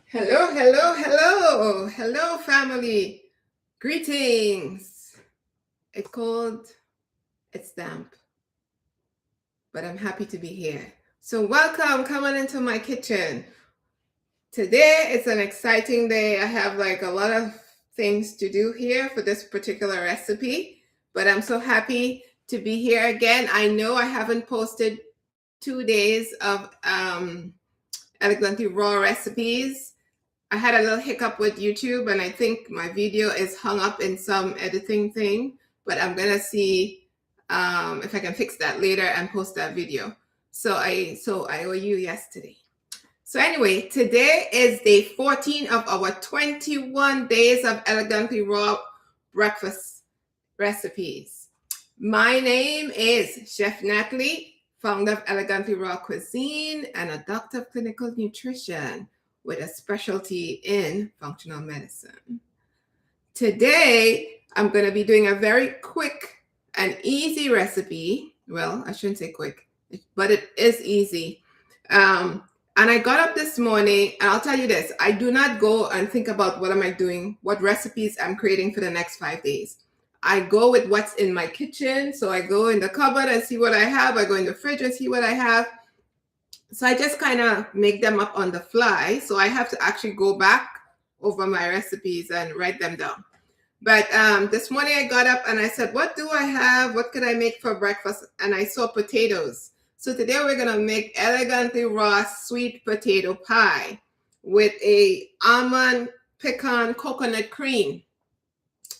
Hello, hello, hello, hello, family. Greetings. It's cold, it's damp, but I'm happy to be here. So, welcome, come on into my kitchen. Today it's an exciting day. I have like a lot of things to do here for this particular recipe, but I'm so happy to be here again. I know I haven't posted 2 days of elegantly raw recipes. I had a little hiccup with YouTube, and I think my video is hung up in some editing thing, but I'm gonna see if I can fix that later and post that video. So I owe you yesterday. So anyway, today is day 14 of our 21 days of elegantly raw breakfast recipes. My name is Chef Natalie, founder of Elegantly Raw Cuisine and a doctor of clinical nutrition with a specialty in functional medicine. Today, I'm going to be doing a very quick and easy recipe. Well, I shouldn't say quick, but it is easy. And I got up this morning, and I'll tell you this, I do not go and think about what am I doing, what recipes I'm creating for the next 5 days. I go with what's in my kitchen. So I go in the cupboard and see what I have. I go in the fridge and see what I have. So I just kind of make them up on the fly. So I have to actually go back over my recipes and write them down. But this morning I got up and I said, what do I have? What could I make for breakfast? And I saw potatoes. So today we're going to make elegantly raw sweet potato pie with a almond pecan coconut cream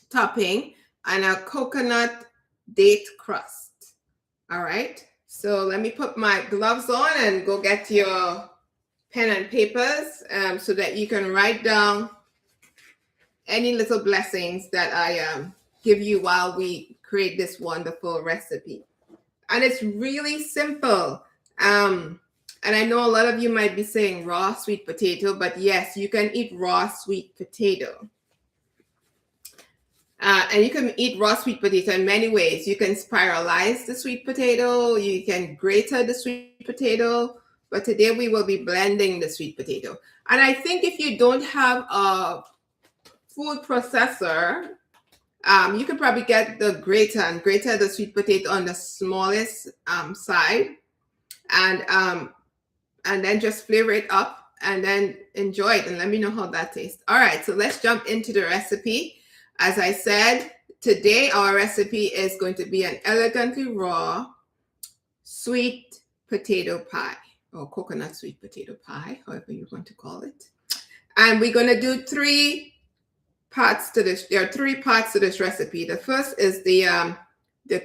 topping and a coconut date crust. All right. So let me put my gloves on and go get your pen and papers so that you can write down any little blessings that I give you while we create this wonderful recipe. And it's really simple. And I know a lot of you might be saying raw sweet potato, but yes, you can eat raw sweet potato. And you can eat raw sweet potato in many ways. You can spiralize the sweet potato, you can grate the sweet potato, but today we will be blending the sweet potato. And I think if you don't have a food processor, you can probably get the grater and grater the sweet potato on the smallest side, and then just flavor it up and then enjoy it and let me know how that tastes. All right, so let's jump into the recipe. As I said, today our recipe is going to be an elegantly raw sweet potato pie, or coconut sweet potato pie, however you want to call it. And we're going to do 3 parts to this. There are 3 parts to this recipe. The first is the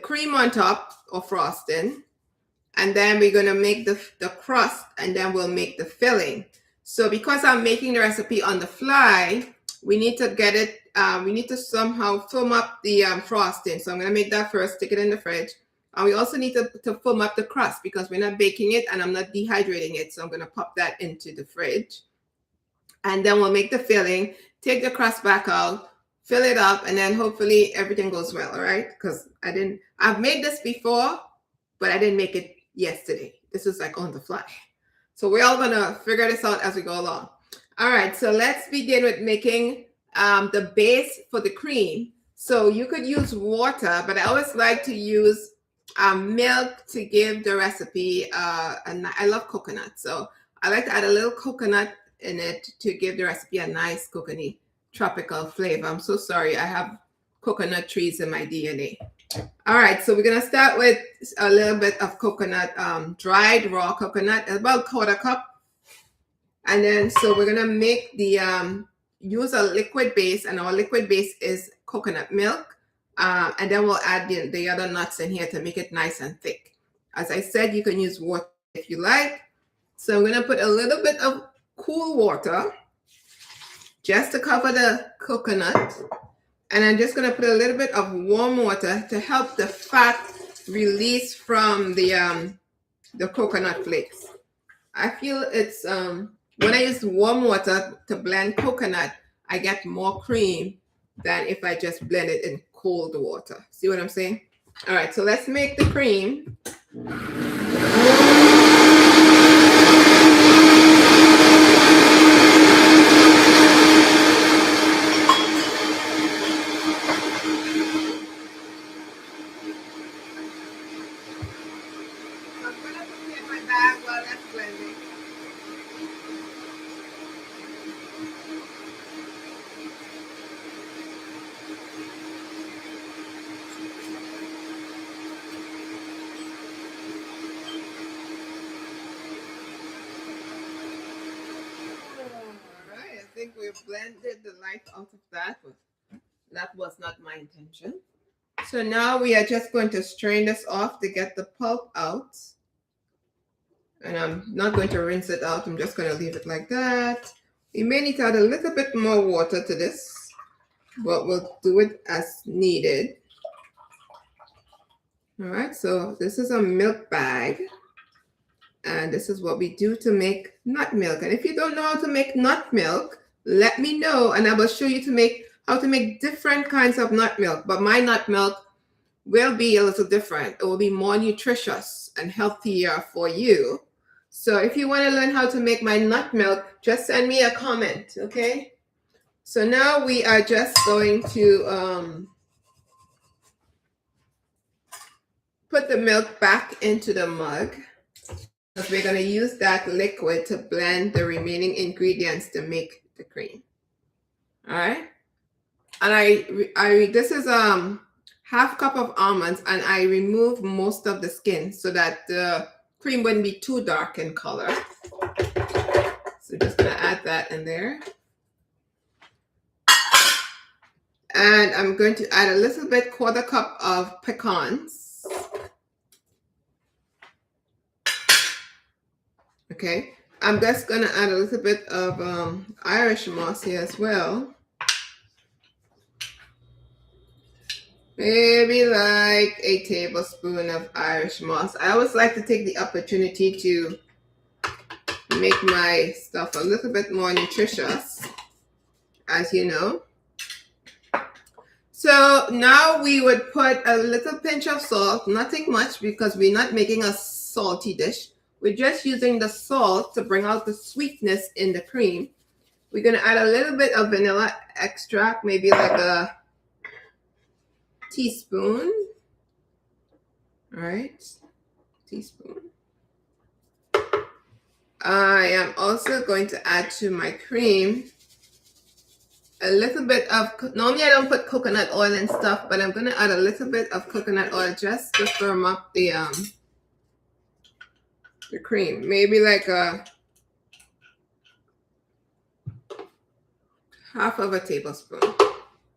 cream on top or frosting. And then we're going to make the crust, and then we'll make the filling. So because I'm making the recipe on the fly, we need to get it, we need to somehow foam up the frosting. So I'm going to make that first, stick it in the fridge. And we also need to foam up the crust because we're not baking it and I'm not dehydrating it. So I'm going to pop that into the fridge. And then we'll make the filling, take the crust back out, fill it up, and then hopefully everything goes well, all right? Because I've made this before, but I didn't make it yesterday. This is like on the fly. So we're all going to figure this out as we go along. All right, so let's begin with making the base for the cream. So you could use water, but I always like to use milk to give the recipe. And I love coconut, so I like to add a little coconut in it to give the recipe a nice coconut tropical flavor. I'm so sorry, I have coconut trees in my DNA. All right, so we're gonna start with a little bit of coconut, dried raw coconut, about 1/4 cup. And then, so we're gonna make the, use a liquid base, and our liquid base is coconut milk. And then we'll add the other nuts in here to make it nice and thick. As I said, you can use water if you like. So I'm gonna put a little bit of cool water just to cover the coconut. And I'm just gonna put a little bit of warm water to help the fat release from the coconut flakes. I feel it's, when I use warm water to blend coconut, I get more cream than if I just blend it in cold water. See what I'm saying? All right, so let's make the cream. we blended the life out of that, but that was not my intention. So now we are just going to strain this off to get the pulp out. And I'm not going to rinse it out. I'm just going to leave it like that. We may need to add a little bit more water to this, but we'll do it as needed. All right, so this is a milk bag. And this is what we do to make nut milk. And if you don't know how to make nut milk, let me know and I will show you how to make different kinds of nut milk. But my nut milk will be a little different. It will be more nutritious and healthier for you. So if you want to learn how to make my nut milk, just send me a comment, okay? So now we are just going to put the milk back into the mug. Because we're going to use that liquid to blend the remaining ingredients to make the cream. All right. And this is half cup of almonds, and I remove most of the skin so that the cream wouldn't be too dark in color. So just going to add that in there. And I'm going to add a little bit, 1/4 cup of pecans. Okay, I'm just gonna add a little bit of Irish moss here as well. Maybe like a tablespoon of Irish moss. I always like to take the opportunity to make my stuff a little bit more nutritious, as you know. So now we would put a little pinch of salt, nothing much because we're not making a salty dish. We're just using the salt to bring out the sweetness in the cream. We're going to add a little bit of vanilla extract, maybe like a teaspoon. All right, teaspoon. I am also going to add to my cream a little bit of, normally I don't put coconut oil and stuff, but I'm going to add a little bit of coconut oil just to firm up the cream. Maybe like a 1/2 tablespoon.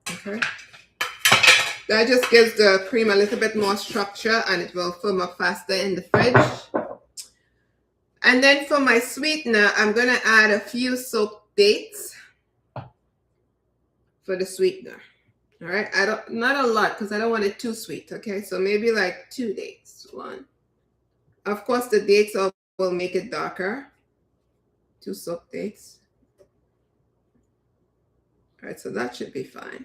Okay. That just gives the cream a little bit more structure and it will firm up faster in the fridge. And then for my sweetener, I'm going to add a few soaked dates for the sweetener. All right. Not a lot because I don't want it too sweet. Okay. So maybe like 2 dates. 1. Of course, the dates will make it darker. 2 soaked dates. All right, so that should be fine.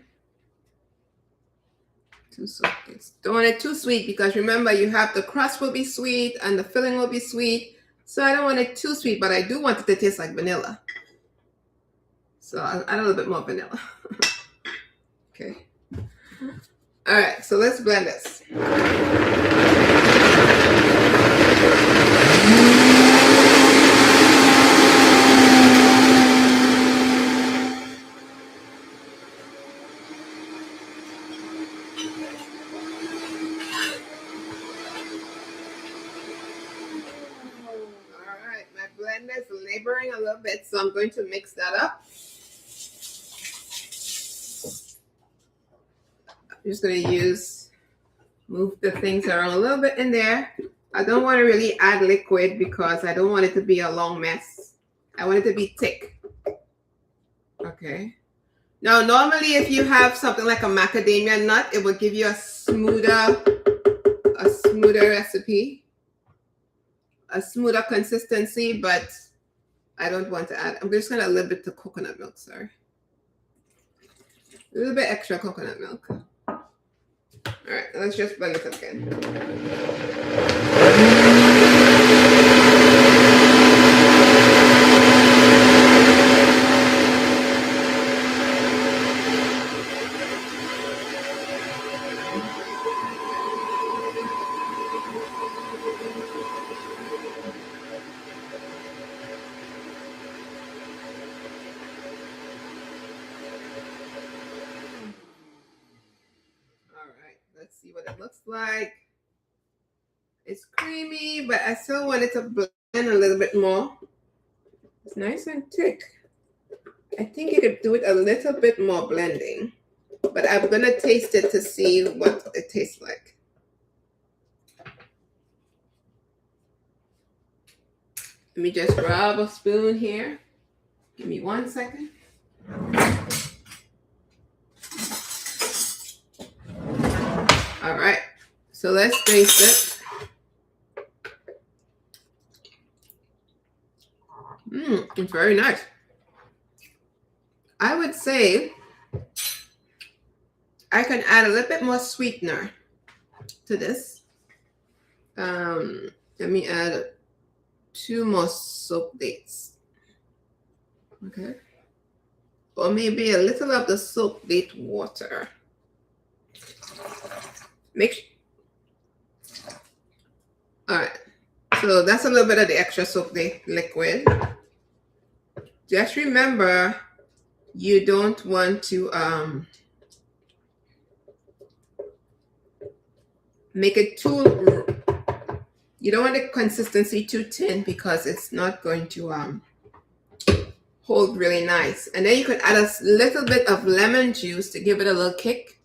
2 soaked dates. Don't want it too sweet because remember, you have the crust will be sweet and the filling will be sweet. So I don't want it too sweet, but I do want it to taste like vanilla. So I'll add a little bit more vanilla. Okay. All right, so let's blend this. Blender is laboring a little bit, so I'm going to mix that up. I'm just going to move the things around a little bit in there. I don't want to really add liquid because I don't want it to be a long mess. I want it to be thick. Okay. Now, normally if you have something like a macadamia nut, it will give you a smoother recipe. A smoother consistency, but I don't want to add. I'm just going to add a little bit of coconut milk, sorry. A little bit extra coconut milk. All right, let's just blend it up again. Let's see what it looks like. It's creamy, but I still want it to blend a little bit more. It's nice and thick. I think you could do it a little bit more blending, but I'm gonna taste it to see what it tastes like. Let me just grab a spoon here. Give me 1 second. All right, so let's taste it. It's very nice. I would say I can add a little bit more sweetener to this. Let me add 2 more soap dates. Okay. Or maybe a little of the soap date water. All right. So that's a little bit of the extra soap date liquid. Just remember, you don't want to make it too, you don't want the consistency too thin because it's not going to hold really nice. And then you could add a little bit of lemon juice to give it a little kick.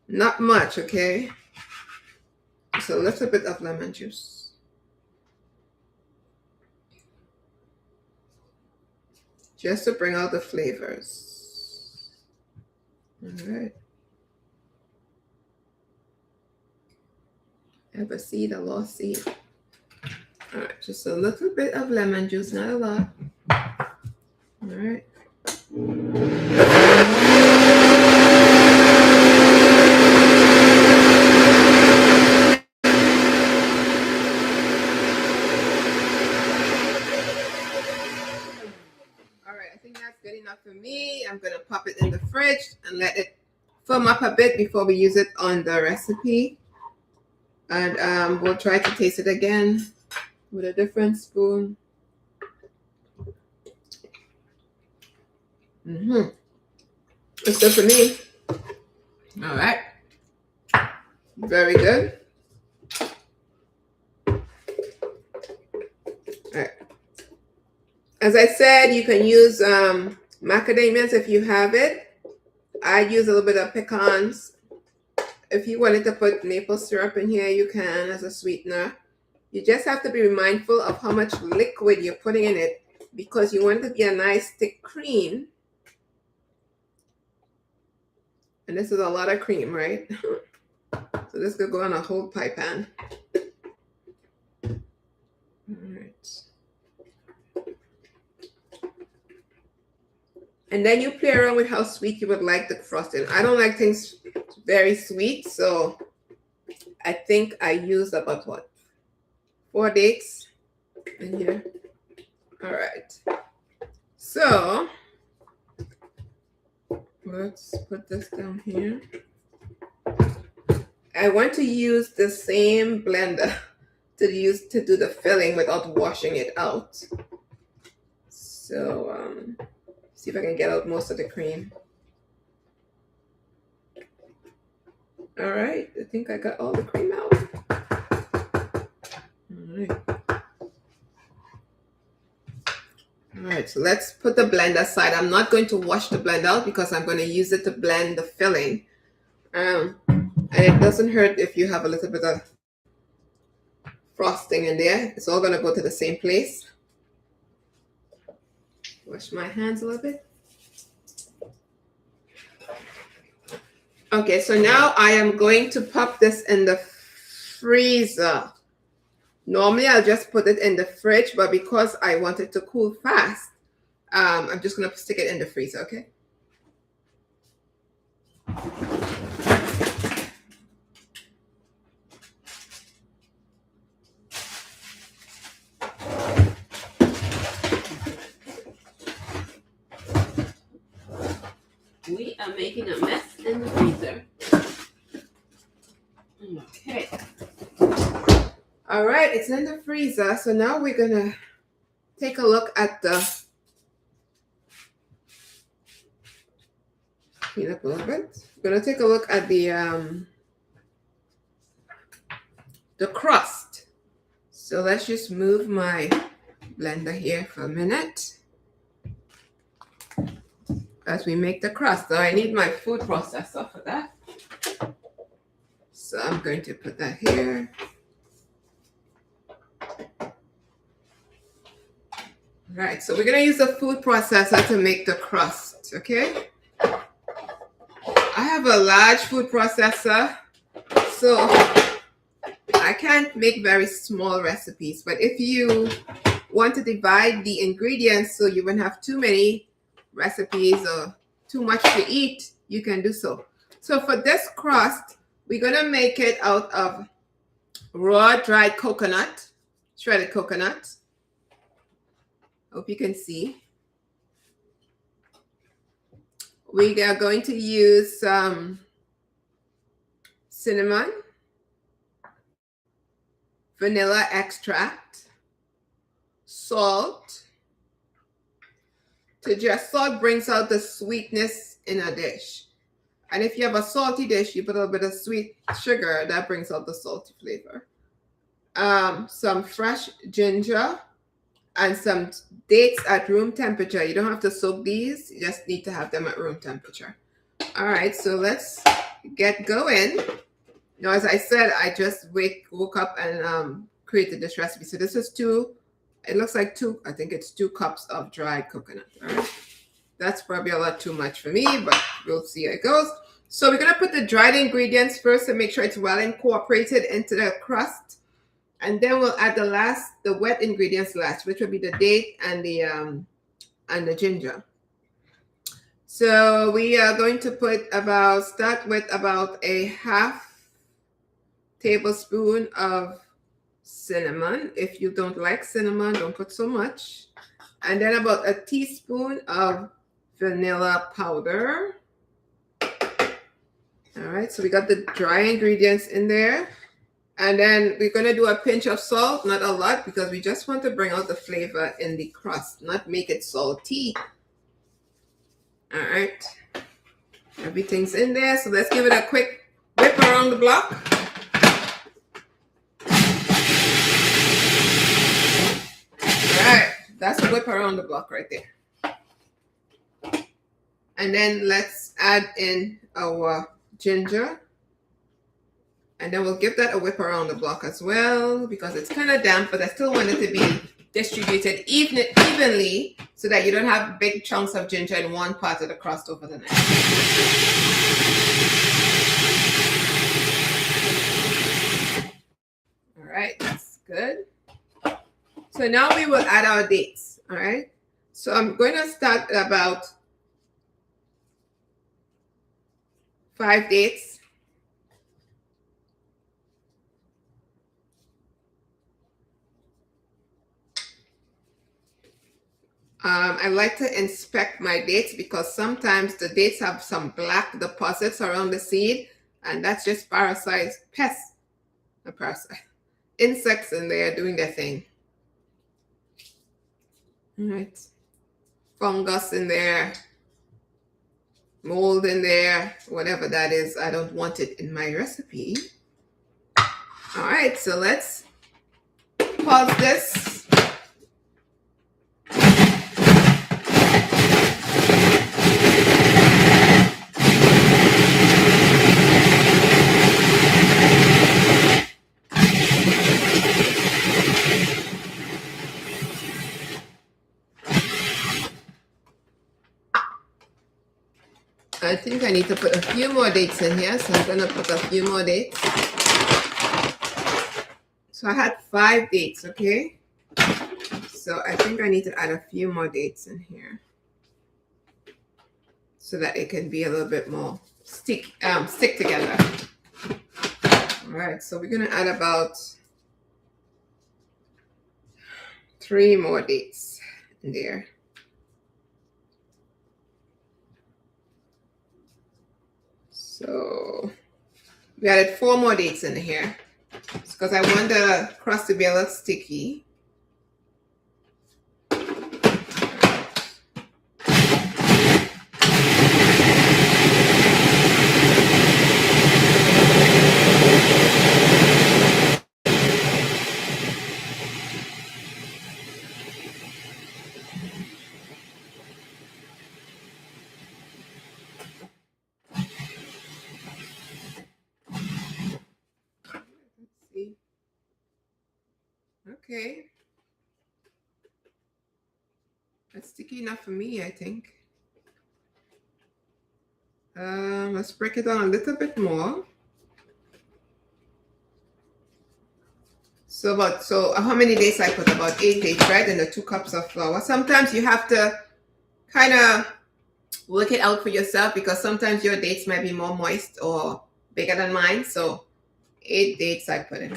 Not much, okay? Just a little bit of lemon juice. Just to bring out the flavors. All right. Ever see the lost seed? All right, just a little bit of lemon juice, not a lot. All right. All right, I think that's good enough for me. I'm gonna pop it in the fridge and let it firm up a bit before we use it on the recipe. And we'll try to taste it again with a different spoon. It's good for me. All right. Very good. All right. As I said, you can use macadamias if you have it. I use a little bit of pecans. If you wanted to put maple syrup in here, you can as a sweetener. You just have to be mindful of how much liquid you're putting in it because you want it to be a nice thick cream. And this is a lot of cream, right? So this could go on a whole pie pan. All right. And then you play around with how sweet you would like the frosting. I don't like things very sweet, so I think I used about what? 4 dates in here. All right. So let's put this down here. I want to use the same blender to do the filling without washing it out. So see if I can get out most of the cream. All right, I think I got all the cream out. All right, so let's put the blend aside. I'm not going to wash the blend out because I'm going to use it to blend the filling. And it doesn't hurt if you have a little bit of frosting in there. It's all going to go to the same place. Wash my hands a little bit. Okay, so now I am going to pop this in the freezer. Normally I'll just put it in the fridge, but because I want it to cool fast, I'm just gonna stick it in the freezer, okay? We are making a mess in the freezer. Okay. All right, it's in the freezer. So now we're gonna take a look at the, clean up a little bit. We're gonna take a look at the crust. So let's just move my blender here for a minute as we make the crust. Now I need my food processor for that. So I'm going to put that here. Right, so we're going to use the food processor to make the crust, okay? I have a large food processor, so I can't make very small recipes, but if you want to divide the ingredients so you won't have too many recipes or too much to eat, you can do so. So for this crust, we're going to make it out of raw dried coconut, shredded coconut. Hope you can see. We are going to use some cinnamon, vanilla extract, salt. Salt brings out the sweetness in a dish. And if you have a salty dish, you put a little bit of sweet sugar, that brings out the salty flavor. Some fresh ginger and some dates at room temperature. You don't have to soak these, you just need to have them at room temperature. All right, so let's get going. Now, as I said, I just woke up and created this recipe. So this is it looks like I think it's 2 cups of dried coconut. All right. That's probably a lot too much for me, but we'll see how it goes. So we're going to put the dried ingredients first and make sure it's well incorporated into the crust. And then we'll add the wet ingredients last, which will be the date and the ginger. So we are going to start with about a half tablespoon of cinnamon. If you don't like cinnamon, don't put so much. And then about a teaspoon of vanilla powder. All right, so we got the dry ingredients in there. And then we're going to do a pinch of salt, not a lot, because we just want to bring out the flavor in the crust, not make it salty. All right, everything's in there. So let's give it a quick whip around the block. All right, that's a whip around the block right there. And then let's add in our ginger. And then we'll give that a whip around the block as well because it's kind of damp, but I still want it to be distributed evenly so that you don't have big chunks of ginger in one part of the crust over the next. All right, that's good. So now we will add our dates, all right? So I'm going to start at about 5 dates. I like to inspect my dates because sometimes the dates have some black deposits around the seed, and that's just insects in there doing their thing. All right, fungus in there, mold in there, whatever that is. I don't want it in my recipe. All right, so let's pause this. I think I need to put a few more dates in here, so I'm going to put a few more dates. So I had 5 dates, okay? So I think I need to add a few more dates in here so that it can be a little bit more stick together. All right, so we're going to add about 3 more dates in there. So we added 4 more dates in here because I want the crust to be a little sticky. Okay. That's sticky enough for me, I think. Let's break it down a little bit more. So how many dates I put? About 8 dates, right? And the 2 cups of flour. Sometimes you have to kind of work it out for yourself because sometimes your dates might be more moist or bigger than mine. So 8 dates I put in.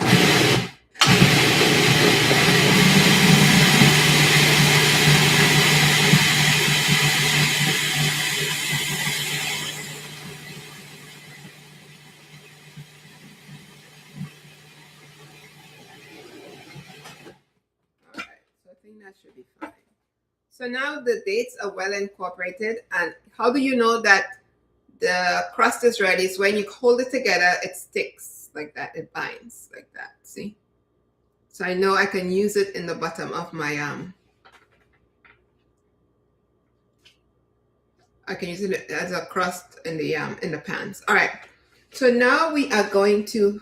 All right, so I think that should be fine. So now the dates are well incorporated. And how do you know that the crust is ready? Is when you hold it together, it sticks like that. It binds like that. See? So I know I can use it in the bottom of my I can use it as a crust in the pans. All right. So now we are going to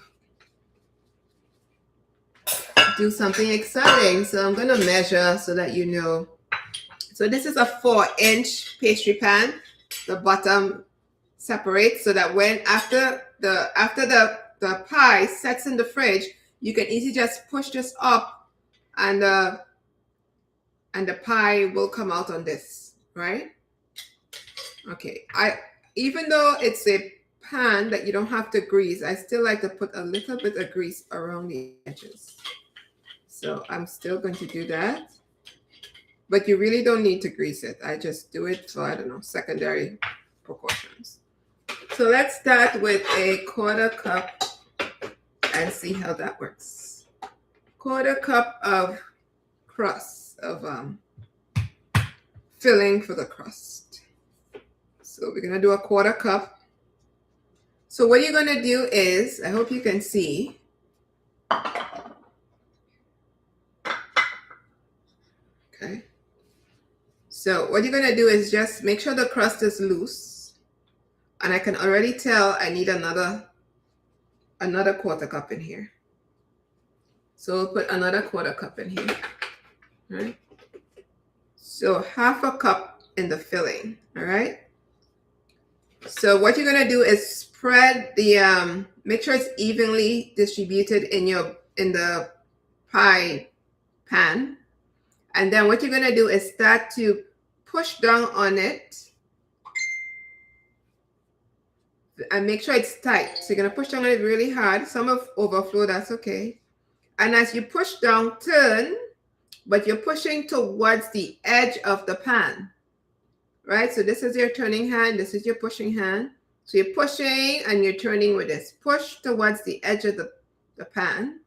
do something exciting. So I'm going to measure so that you know. So this is a 4-inch pastry pan. The bottom separates so that when after the pie sets in the fridge, you can easily just push this up and the pie will come out on this, right? Okay. Even though it's a pan that you don't have to grease, I still like to put a little bit of grease around the edges. So I'm still going to do that. But you really don't need to grease it. I just do it for, I don't know, secondary precautions. So let's start with a 1/4 cup and see how that works. 1/4 cup of crust, of filling for the crust. So we're gonna do a 1/4 cup. So what you're gonna do is, I hope you can see, okay. So what you're gonna do is just make sure the crust is loose. And I can already tell I need another 1/4 cup in here. So we'll put another 1/4 cup in here, right? So 1/2 cup in the filling, all right? So what you're gonna do is spread the, make sure it's evenly distributed in the pie pan. And then what you're gonna do is start to push down on it and make sure it's tight. So you're gonna push down on it really hard. Some of overflow, that's okay. And as you push down, turn, but you're pushing towards the edge of the pan, right? So this is your turning hand, this is your pushing hand. So you're pushing and you're turning with this. Push towards the edge of the pan,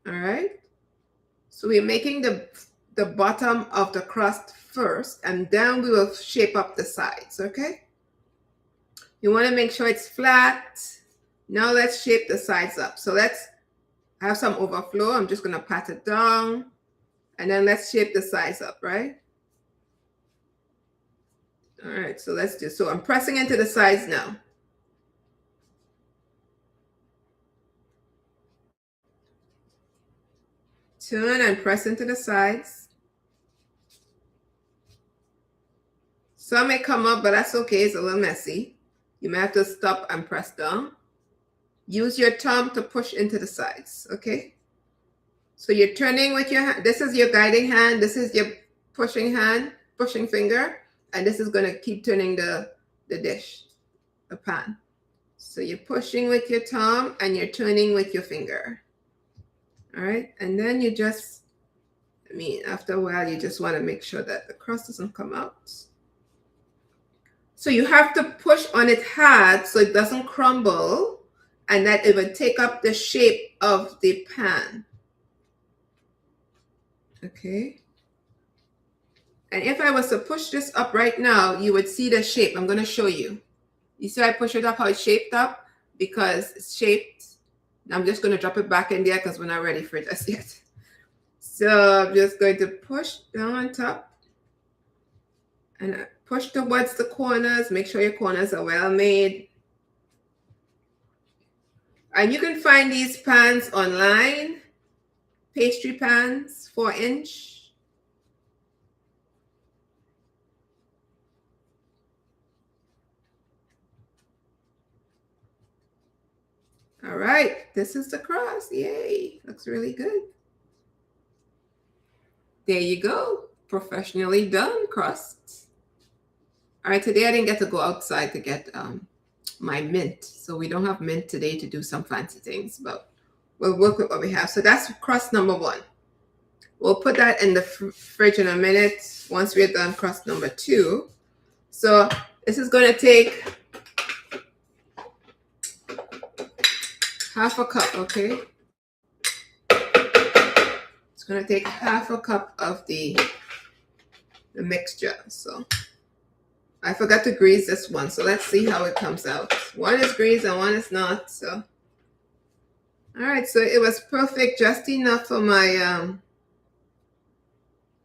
all right? So we're making the bottom of the crust first, and then we will shape up the sides, okay? You want to make sure it's flat. Now let's shape the sides up. So let's have some overflow. I'm just going to pat it down. And then let's shape the sides up, right? All right, so let's do, so I'm pressing into the sides now. Turn and press into the sides. Some may come up, but that's okay. It's a little messy. You may have to stop and press down. Use your thumb to push into the sides, okay? So you're turning with your hand. This is your guiding hand. This is your pushing hand, pushing finger. And this is going to keep turning the dish, the pan. So you're pushing with your thumb and you're turning with your finger. All right. And then you just, after a while, you just want to make sure that the crust doesn't come out. So you have to push on it hard so it doesn't crumble and that it will take up the shape of the pan. Okay. And if I was to push this up right now, you would see the shape. I'm going to show you. You see I push it up, how it's shaped up? Because it's shaped. I'm just going to drop it back in there because we're not ready for it just yet. So I'm just going to push down on top. And push towards the corners. Make sure your corners are well made. And you can find these pans online. pastry pans, 4-inch. All right, this is the crust. Yay, looks really good. There you go, professionally done crust. All right, today I didn't get to go outside to get my mint, so we don't have mint today to do some fancy things, but we'll work with what we have. So that's crust number 1. We'll put that in the fridge in a minute once we're done crust number 2. So this is going to take half a cup, okay? It's going to take half a cup of the mixture. So I forgot to grease this one, so let's see how it comes out. One is greased and one is not. So all right, so it was perfect, just enough for my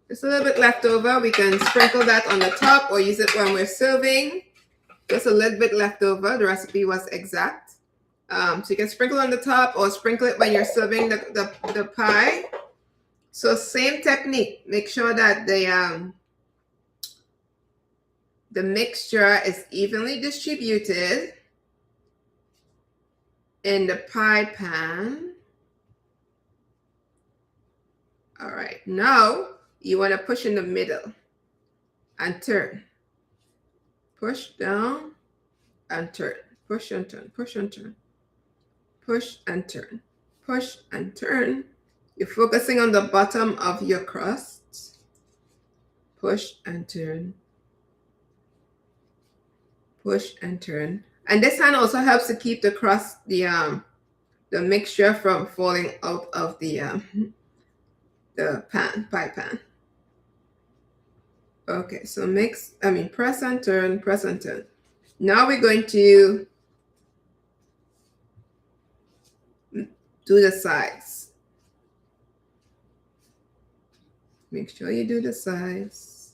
just a little bit left over. We can sprinkle that on the top or use it when we're serving. Just a little bit left over. The recipe was exact. So you can sprinkle on the top or sprinkle it when you're serving the pie. So same technique. Make sure that the mixture is evenly distributed in the pie pan. All right, now you want to push in the middle and turn. Push down and turn. Push and turn. Push and turn. Push and turn. Push and turn. You're focusing on the bottom of your crust. Push and turn. Push and turn. And this hand also helps to keep the crust, the mixture from falling out of the pie pan. Okay, so press and turn, press and turn. Now we're going to do the sides. Make sure you do the sides.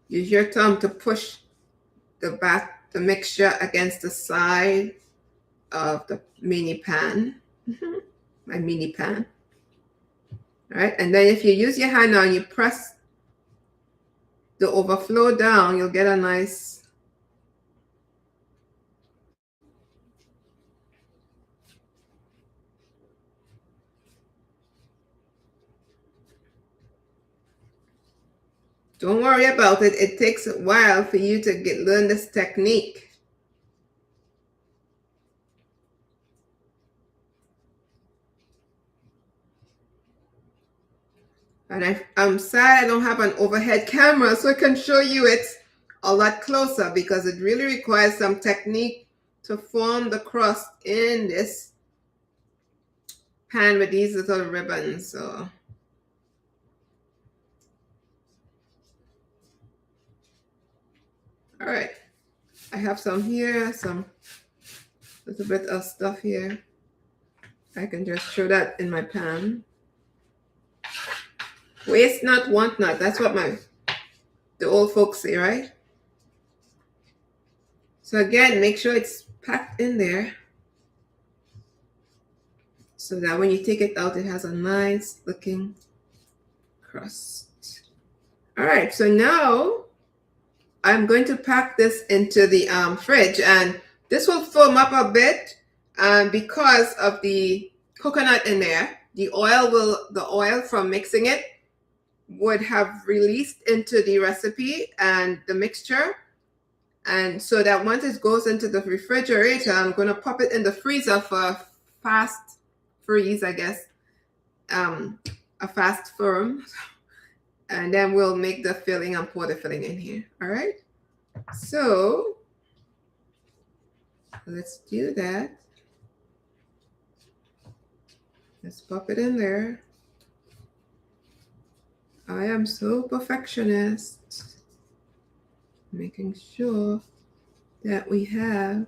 Use your thumb to push the mixture against the side of the mini pan. My mini pan. All right, and then if you use your hand now and you press the overflow down, you'll get a nice Don't worry about it. It takes a while for you to learn this technique. And I'm sad I don't have an overhead camera so I can show you it a lot closer, because it really requires some technique to form the crust in this pan with these little ribbons. So all right, I have some here, some little bit of stuff here. I can just show that in my pan. Waste not, want not. That's what the old folks say, right? So again, make sure it's packed in there so that when you take it out, it has a nice looking crust. All right, so now I'm going to pack this into the fridge, and this will foam up a bit because of the coconut in there. The oil from mixing it would have released into the recipe and the mixture. And so that once it goes into the refrigerator, I'm going to pop it in the freezer for fast freeze, I guess, a fast firm. And then we'll make the filling and pour the filling in here. All right. So let's do that. Let's pop it in there. I am so perfectionist, making sure that we have.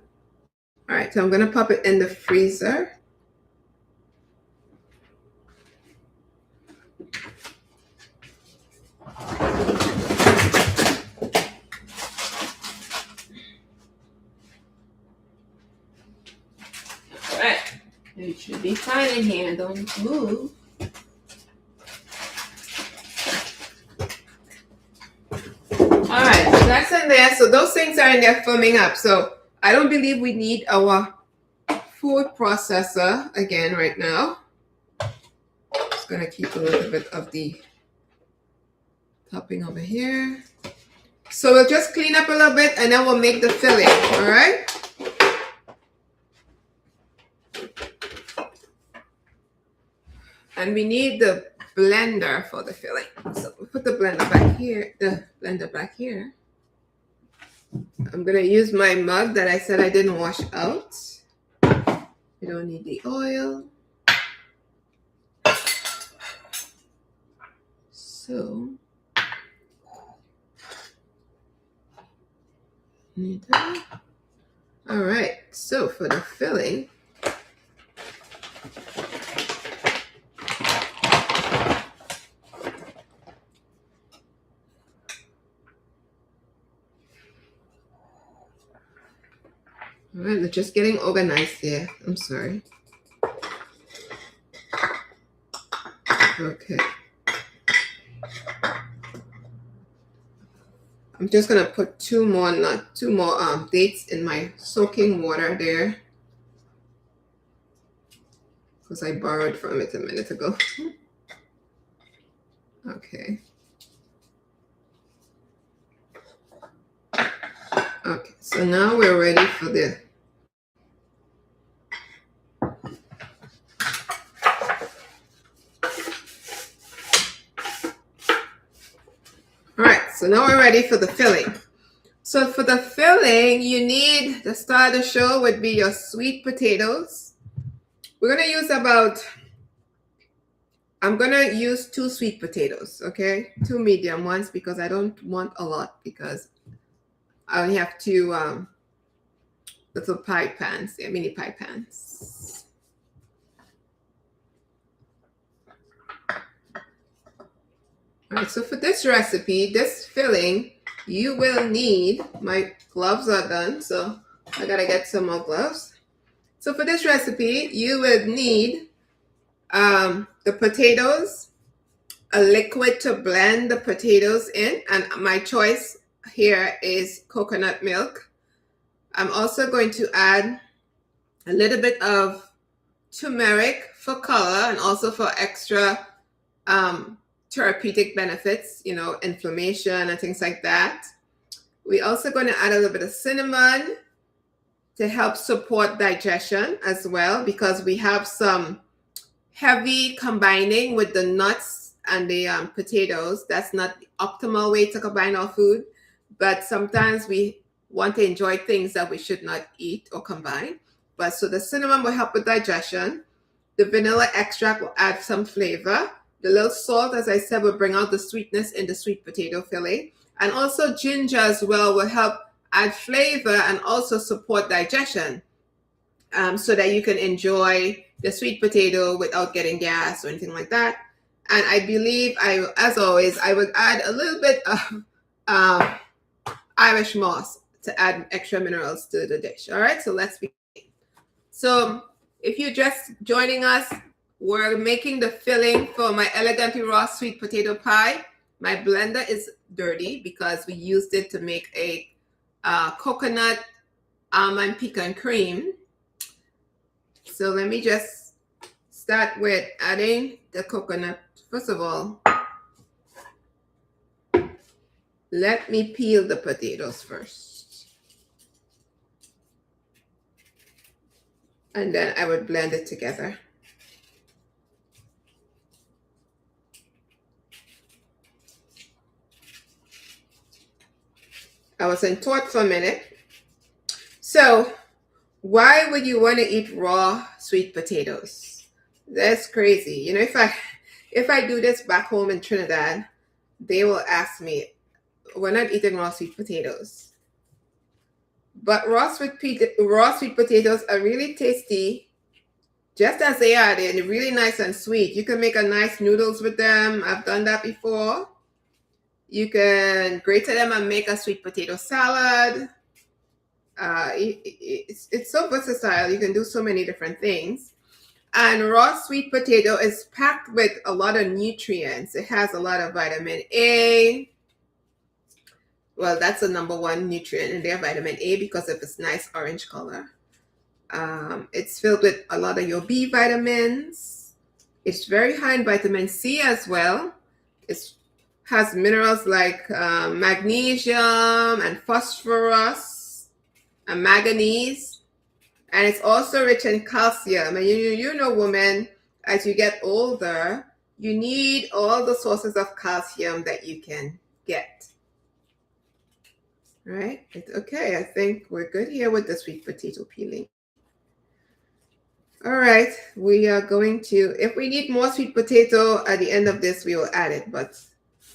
All right, so I'm going to pop it in the freezer. Should be fine in here. Don't move. All right, so that's in there. So those things are in there firming up. So I don't believe we need our food processor again right now. Just gonna keep a little bit of the topping over here. So we'll just clean up a little bit and then we'll make the filling, all right? And we need the blender for the filling. So we'll put the blender back here, I'm gonna use my mug that I said I didn't wash out. We don't need the oil. So, need that. All right, so for the filling, all right, they're just getting organized there. I'm sorry. Okay. I'm just gonna put two more dates in my soaking water there because I borrowed from it a minute ago. Okay. Okay, so now we're ready for the so now we're ready for the filling. So for the filling, you need, the star of the show would be your sweet potatoes. We're gonna use I'm gonna use 2 sweet potatoes, okay? 2 medium ones because I don't want a lot because I only have 2 little pie pans, mini pie pans. All right, so for this recipe, this filling, you will need, my gloves are done, so I gotta get some more gloves. So for this recipe, you would need the potatoes, a liquid to blend the potatoes in, and my choice here is coconut milk. I'm also going to add a little bit of turmeric for color and also for extra therapeutic benefits, you know, inflammation and things like that. We're also going to add a little bit of cinnamon to help support digestion as well, because we have some heavy combining with the nuts and the potatoes. That's not the optimal way to combine our food, but sometimes we want to enjoy things that we should not eat or combine. But so the cinnamon will help with digestion. The vanilla extract will add some flavor. The little salt, as I said, will bring out the sweetness in the sweet potato filling. And also ginger as well will help add flavor and also support digestion, so that you can enjoy the sweet potato without getting gas or anything like that. And I believe, as always, I would add a little bit of Irish moss to add extra minerals to the dish. All right, so let's begin. So if you're just joining us, we're making the filling for my Elegantly Raw sweet potato pie. My blender is dirty because we used it to make a coconut almond pecan cream. So let me just start with adding the coconut. First of all, let me peel the potatoes first. And then I would blend it together. I was in thought for a minute. So why would you want to eat raw sweet potatoes? That's crazy. You know, if I do this back home in Trinidad, they will ask me, we're not eating raw sweet potatoes. But raw sweet potatoes are really tasty, just as they are. They're really nice and sweet. You can make a nice noodles with them. I've done that before. You can grate them and make a sweet potato salad. It's so versatile. You can do so many different things. And raw sweet potato is packed with a lot of nutrients. It has a lot of vitamin A. Well, that's the number one nutrient in there, vitamin A, because of its nice orange color. It's filled with a lot of your B vitamins. It's very high in vitamin C as well. It has minerals like magnesium and phosphorus and manganese. And it's also rich in calcium. And you know, women, as you get older, you need all the sources of calcium that you can get. All right? Okay, I think we're good here with the sweet potato peeling. All right, we are going to, if we need more sweet potato at the end of this, we will add it. But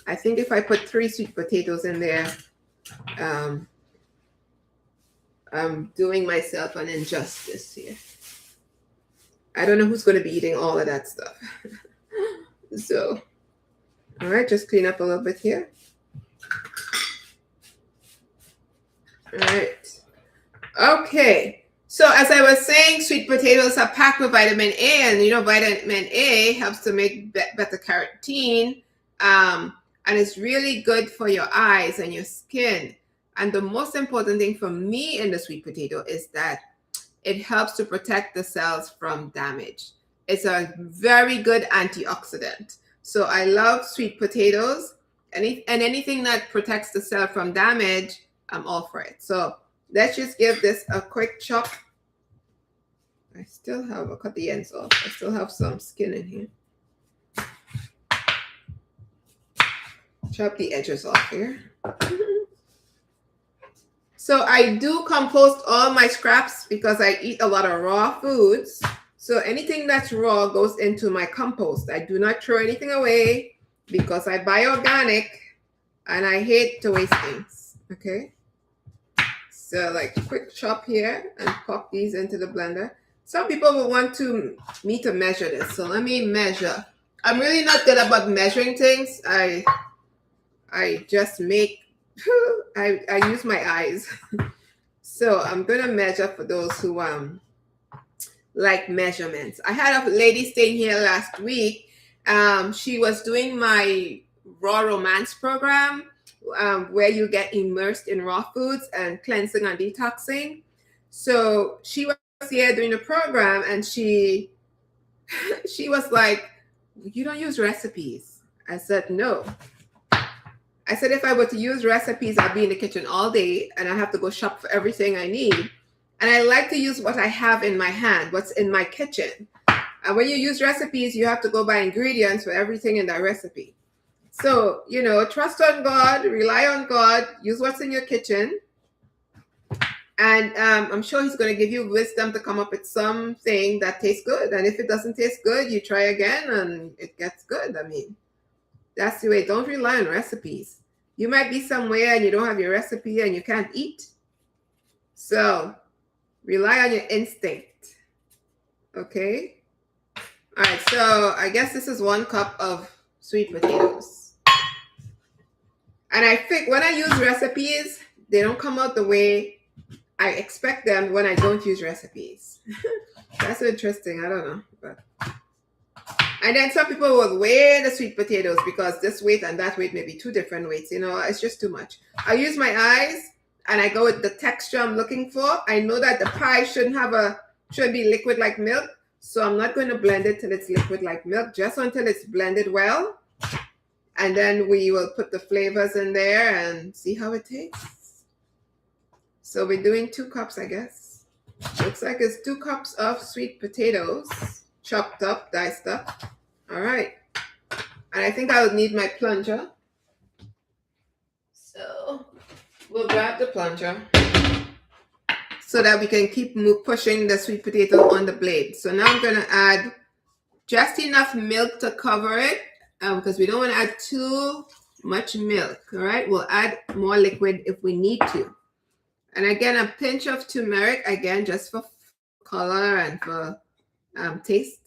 I think if I put 3 sweet potatoes in there, I'm doing myself an injustice here. I don't know who's going to be eating all of that stuff. So, all right, just clean up a little bit here. All right. Okay. So as I was saying, sweet potatoes are packed with vitamin A, and you know, vitamin A helps to make better carotene, and it's really good for your eyes and your skin. And the most important thing for me in the sweet potato is that it helps to protect the cells from damage. It's a very good antioxidant. So I love sweet potatoes, and anything that protects the cell from damage, I'm all for it. So let's just give this a quick chop. I still have, I'll cut the ends off. I still have some skin in here. Chop the edges off here. So I do compost all my scraps because I eat a lot of raw foods. So anything that's raw goes into my compost. I do not throw anything away because I buy organic and I hate to waste things. Okay. So like quick chop here and pop these into the blender. Some people will want me to measure this. So let me measure. I'm really not good about measuring things. I just make, I use my eyes. So I'm going to measure for those who like measurements. I had a lady staying here last week. She was doing my raw romance program, where you get immersed in raw foods and cleansing and detoxing. So she was here doing the program, and she was like, "You don't use recipes." I said, "No." I said, if I were to use recipes, I'd be in the kitchen all day and I have to go shop for everything I need. And I like to use what I have in my hand, what's in my kitchen. And when you use recipes, you have to go buy ingredients for everything in that recipe. So, you know, trust on God, rely on God, use what's in your kitchen. And I'm sure he's going to give you wisdom to come up with something that tastes good. And if it doesn't taste good, you try again and it gets good. I mean, that's the way. Don't rely on recipes. You might be somewhere and you don't have your recipe and you can't eat. So rely on your instinct. Okay. All right. So I guess this is 1 cup of sweet potatoes. And I think when I use recipes, they don't come out the way I expect them when I don't use recipes. That's interesting. I don't know. But. And then some people will weigh the sweet potatoes because this weight and that weight may be 2 different weights. You know, it's just too much. I use my eyes and I go with the texture I'm looking for. I know that the pie shouldn't be liquid like milk. So I'm not going to blend it till it's liquid like milk, just until it's blended well. And then we will put the flavors in there and see how it tastes. So we're doing 2 cups, I guess. Looks like it's 2 cups of sweet potatoes, chopped up, diced up. All right. And I think I would need my plunger. So we'll grab the plunger so that we can keep pushing the sweet potato on the blade. So now I'm going to add just enough milk to cover it because we don't want to add too much milk. All right. We'll add more liquid if we need to. And again, a pinch of turmeric, again, just for color and for taste.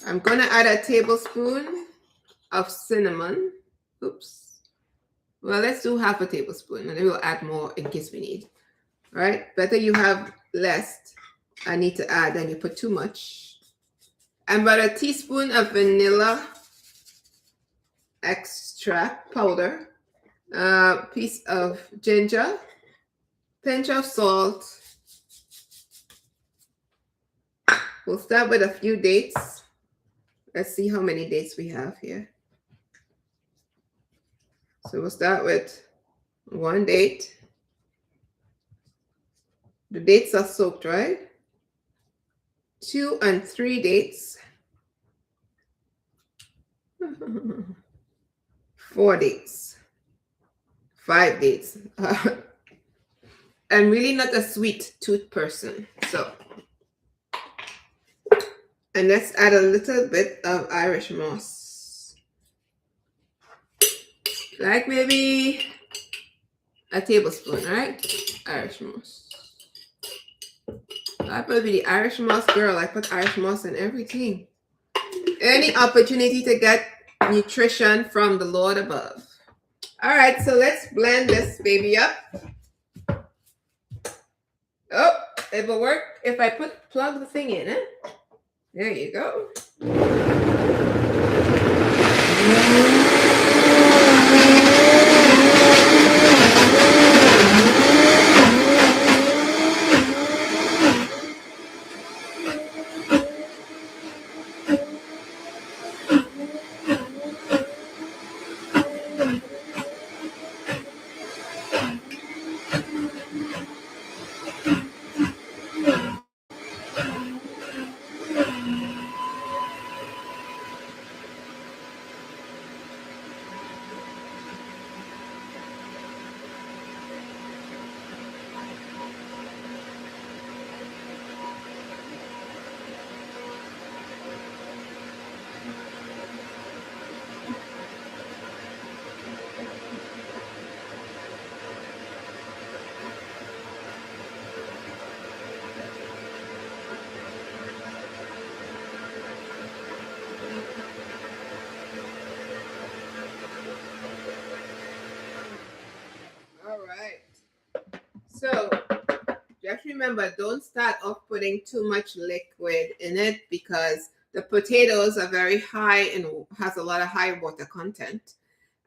I'm going to add a tablespoon of cinnamon. Oops. Well, let's do half a tablespoon and then we'll add more in case we need. All right. Better you have less I need to add than you put too much. about a teaspoon of vanilla extract powder, a piece of ginger, pinch of salt. We'll start with a few dates. Let's see how many dates we have here. So we'll start with 1 date. The dates are soaked, right? 2 and 3 dates. 4 dates. 5 dates. I'm really not a sweet tooth person. So, and let's add a little bit of Irish moss. Like maybe a tablespoon, right? Irish moss. I put the Irish moss girl. I put Irish moss in everything. Any opportunity to get nutrition from the Lord above. All right, so let's blend this baby up. Oh, it will work if I plug the thing in, eh? There you go. So just remember, don't start off putting too much liquid in it because the potatoes are very high and has a lot of high water content.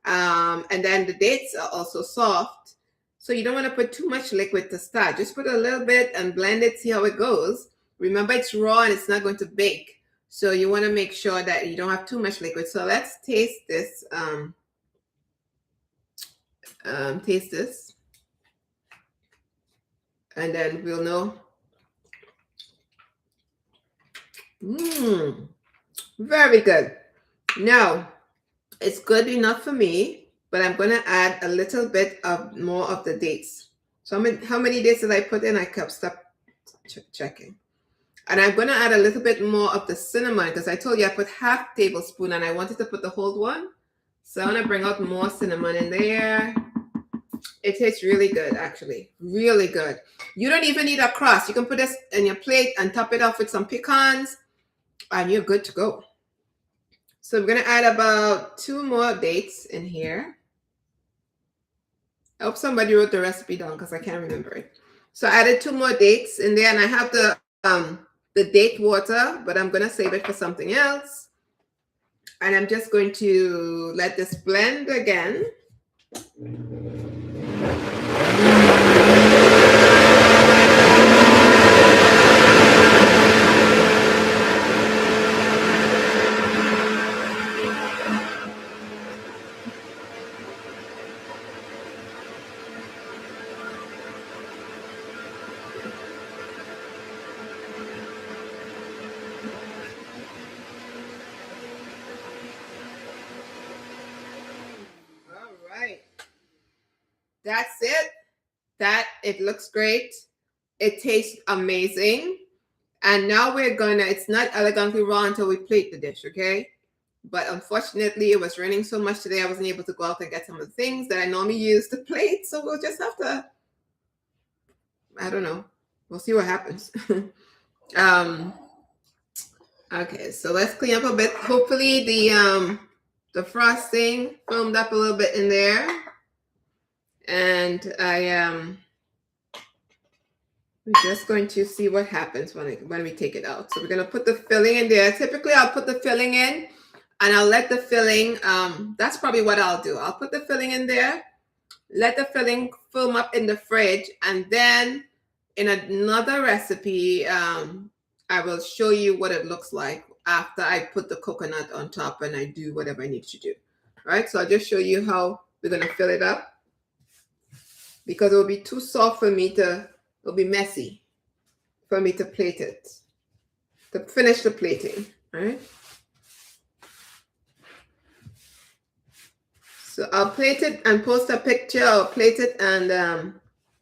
And then the dates are also soft. So you don't want to put too much liquid to start. Just put a little bit and blend it, see how it goes. Remember, it's raw and it's not going to bake. So you want to make sure that you don't have too much liquid. So let's taste this. Taste this. And then we'll know. Very good. Now, it's good enough for me, but I'm going to add a little bit of more of the dates. So how many dates did I put in? I kept checking. And I'm going to add a little bit more of the cinnamon because I told you I put half tablespoon and I wanted to put the whole one. So I'm going to bring out more cinnamon in there. It tastes really good, actually. Really good. You don't even need a crust. You can put this in your plate and top it off with some pecans, and you're good to go. So we're going to add about 2 more dates in here. I hope somebody wrote the recipe down because I can't remember it. So I added 2 more dates in there, and I have the date water, but I'm going to save it for something else. And I'm just going to let this blend again. That's it. It looks great. It tastes amazing. And now we're gonna, it's not elegantly raw until we plate the dish, okay? But unfortunately, it was raining so much today, I wasn't able to go out and get some of the things that I normally use to plate. So we'll just have to, I don't know. We'll see what happens. Okay, so let's clean up a bit. Hopefully the frosting foamed up a little bit in there. And We're just going to see what happens when we take it out. So we're going to put the filling in there. Typically, I'll put the filling in and I'll let the filling, that's probably what I'll do. I'll put the filling in there, let the filling firm up in the fridge, and then in another recipe, I will show you what it looks like after I put the coconut on top and I do whatever I need to do. All right, so I'll just show you how we're going to fill it up, because it will be too soft for me to, it'll be messy for me to plate it, to finish the plating, right? So I'll plate it and post a picture, I'll plate it and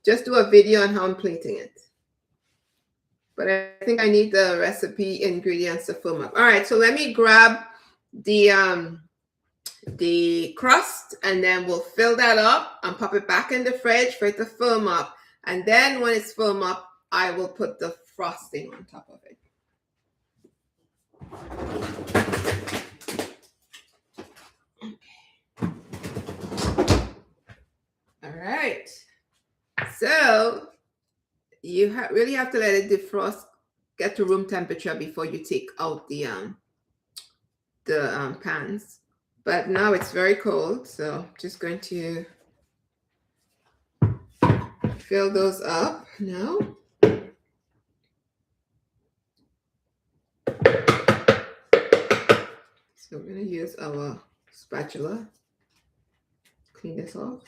just do a video on how I'm plating it. But I think I need the recipe ingredients to firm up. All right, so let me grab the crust, and then we'll fill that up and pop it back in the fridge for it to firm up. And then when it's firm up, I will put the frosting on top of it. All right. So you really have to let it defrost, get to room temperature before you take out the pans. But now it's very cold, so I'm just going to fill those up now. So we're going to use our spatula, clean this off.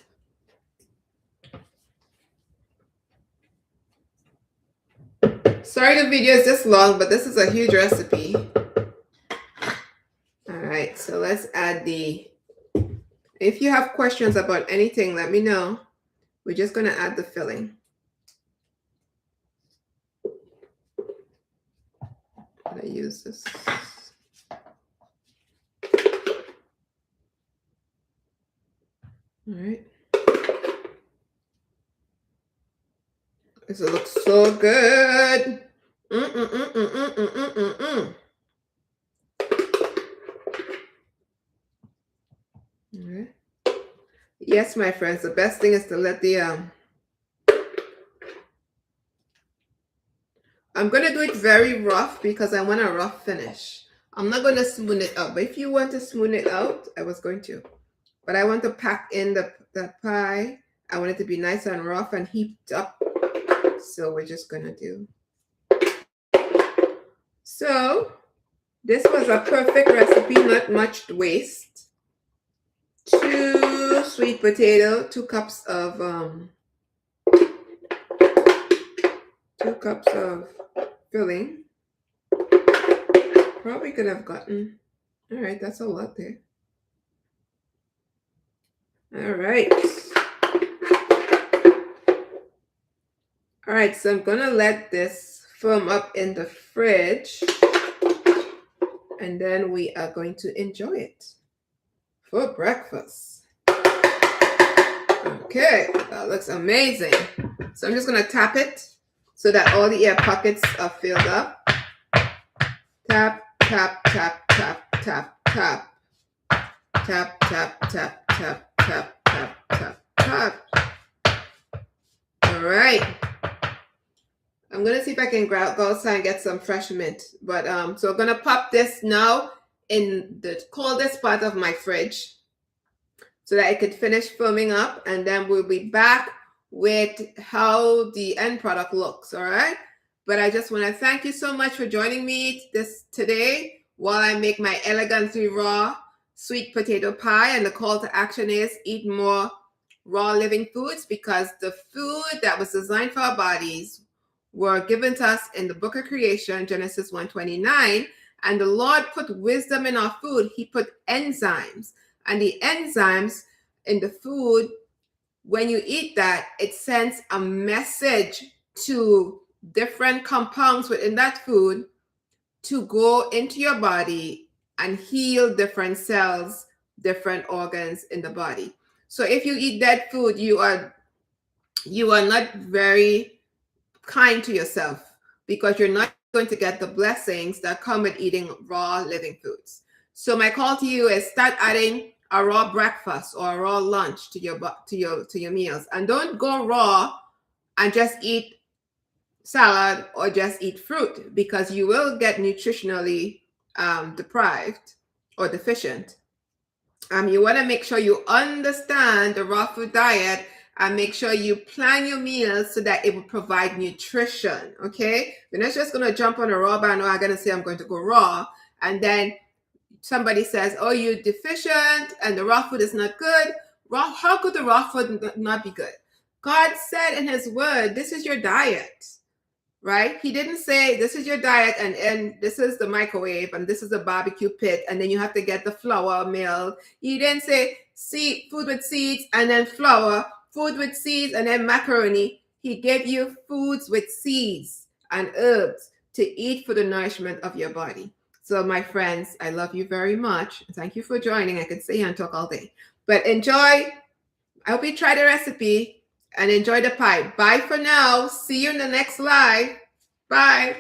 Sorry the video is this long, but this is a huge recipe. All right, so let's add if you have questions about anything, let me know. We're just going to add the filling. I'm going to use this. All right. This looks so good. Okay. Yes, my friends, the best thing is to let the I'm going to do it very rough because I want a rough finish. I'm not going to smooth it out, but if you want to smooth it out, I was going to. But I want to pack in the pie. I want it to be nice and rough and heaped up. So we're just going to do. So this was a perfect recipe, not much waste. 2 sweet potato, 2 cups of 2 cups of filling. Probably could have gotten, all right, that's a lot there. All right. All right, so I'm gonna let this firm up in the fridge, and then we are going to enjoy it for breakfast. Okay, that looks amazing. So I'm just gonna tap it so that all the air pockets are filled up. Tap, tap, tap, tap, tap, tap. Tap, tap, tap, tap, tap, tap, tap, tap. All right. I'm gonna see if I can go outside and get some fresh mint. But so I'm gonna pop this now in the coldest part of my fridge so that I could finish firming up, and then we'll be back with how the end product looks. All right. But I just want to thank you so much for joining me today while I make my elegantly raw sweet potato pie. And the call to action is eat more raw living foods, because the food that was designed for our bodies were given to us in the book of creation, Genesis 1:29. And the Lord put wisdom in our food. He put enzymes, and the enzymes in the food, when you eat that, it sends a message to different compounds within that food to go into your body and heal different cells, different organs in the body. So if you eat dead food, you are not very kind to yourself, because you're not going to get the blessings that come with eating raw living foods. So my call to you is start adding a raw breakfast or a raw lunch to your meals, and don't go raw and just eat salad or just eat fruit, because you will get nutritionally deprived or deficient. You want to make sure you understand the raw food diet and make sure you plan your meals so that it will provide nutrition. Okay, we're not just going to jump on a raw bandwagon and say I'm going to go raw, and then somebody says, oh, you're deficient and the raw food is not good. How could the raw food not be good? God said in his word, this is your diet, right? He didn't say this is your diet and this is the microwave and this is the barbecue pit and then you have to get the flour mill. He didn't say food with seeds and then flour, food with seeds and then macaroni. He gave you foods with seeds and herbs to eat for the nourishment of your body. So my friends, I love you very much. Thank you for joining. I could stay here and talk all day. But enjoy. I hope you try the recipe and enjoy the pie. Bye for now. See you in the next live. Bye.